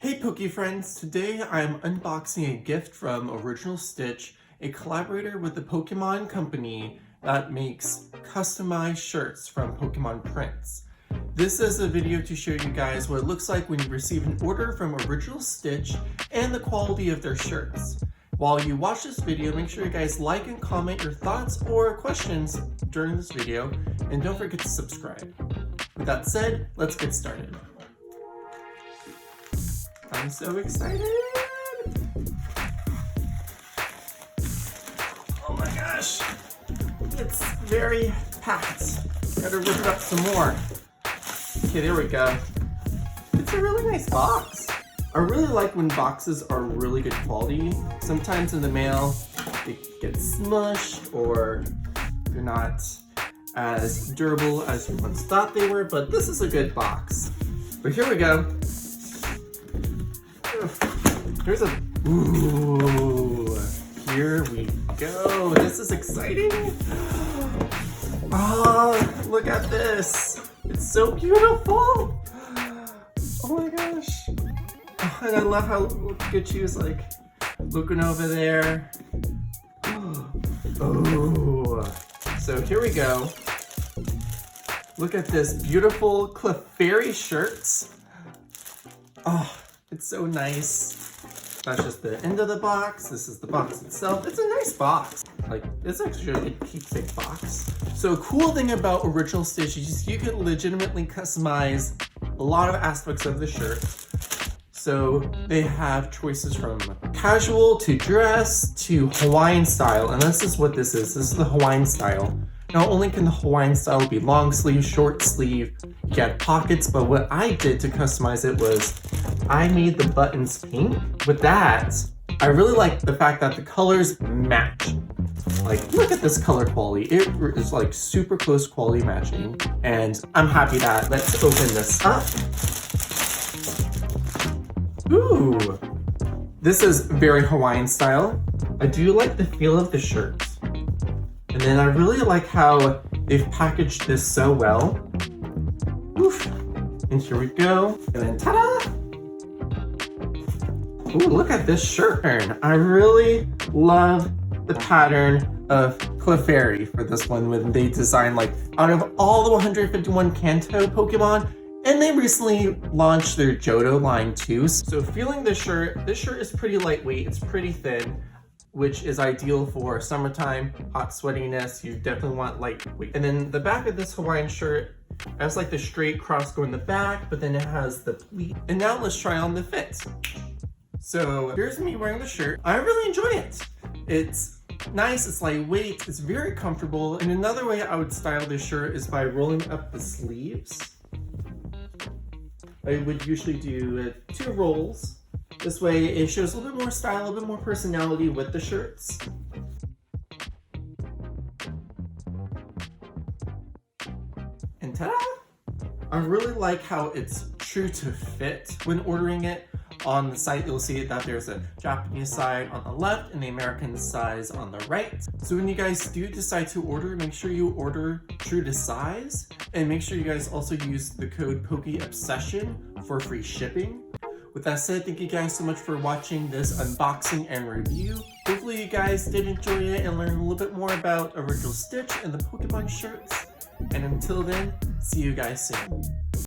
Hey PokeFriends, today I'm unboxing a gift from Original Stitch, a collaborator with the Pokemon company that makes customized shirts from Pokemon prints. This is a video to show you guys what it looks like when you receive an order from Original Stitch and the quality of their shirts. While you watch this video, make sure you guys like and comment your thoughts or questions during this video, and don't forget to subscribe. With that said, let's get started. I'm so excited! Oh my gosh! It's very packed. Gotta rip it up some more. Okay, there we go. It's a really nice box. I really like when boxes are really good quality. Sometimes in the mail, they get smushed or they're not as durable as you once thought they were, but this is a good box. But here we go. Here's a, ooh, here we go. This is exciting. Oh, look at this. It's so beautiful. Oh my gosh. Oh, and I love how Pikachu's like looking over there. Oh, so here we go. Look at this beautiful Clefairy shirts. Oh, it's so nice. That's just the end of the box. This is the box itself. It's a nice box. Like, it's actually a keepsake box. So a cool thing about Original Stitch is you can legitimately customize a lot of aspects of the shirt. So they have choices from casual to dress to Hawaiian style. And this is what this is. This is the Hawaiian style. Not only can the Hawaiian style be long sleeve, short sleeve, you get pockets, but what I did to customize it was I made the buttons pink. With that, I really like the fact that the colors match. Like, look at this color quality. It is like super close quality matching. And I'm happy that, let's open this up. Ooh, this is very Hawaiian style. I do like the feel of the shirt. And then I really like how they've packaged this so well. Oof. And here we go. And then ta-da! Ooh, look at this shirt pattern. I really love the pattern of Clefairy for this one when they designed, like, out of all the 151 Kanto Pokemon, and they recently launched their Johto line too. So feeling this shirt is pretty lightweight, it's pretty thin, which is ideal for summertime, hot sweatiness. You definitely want lightweight. And then the back of this Hawaiian shirt has like the straight cross going in the back, but then it has the pleat. And now let's try on the fit. So here's me wearing the shirt. I really enjoy it. It's nice, it's lightweight, it's very comfortable. And another way I would style this shirt is by rolling up the sleeves. I would usually do 2 rolls. This way it shows a little bit more style, a little bit more personality with the shirts. And ta-da! I really like how it's true to fit when ordering it. On the site, you'll see that there's a Japanese side on the left and the American size on the right. So when you guys do decide to order, make sure you order true to size. And make sure you guys also use the code PokeObsession for free shipping. With that said, thank you guys so much for watching this unboxing and review. Hopefully you guys did enjoy it and learn a little bit more about Original Stitch and the Pokemon shirts. And until then, see you guys soon.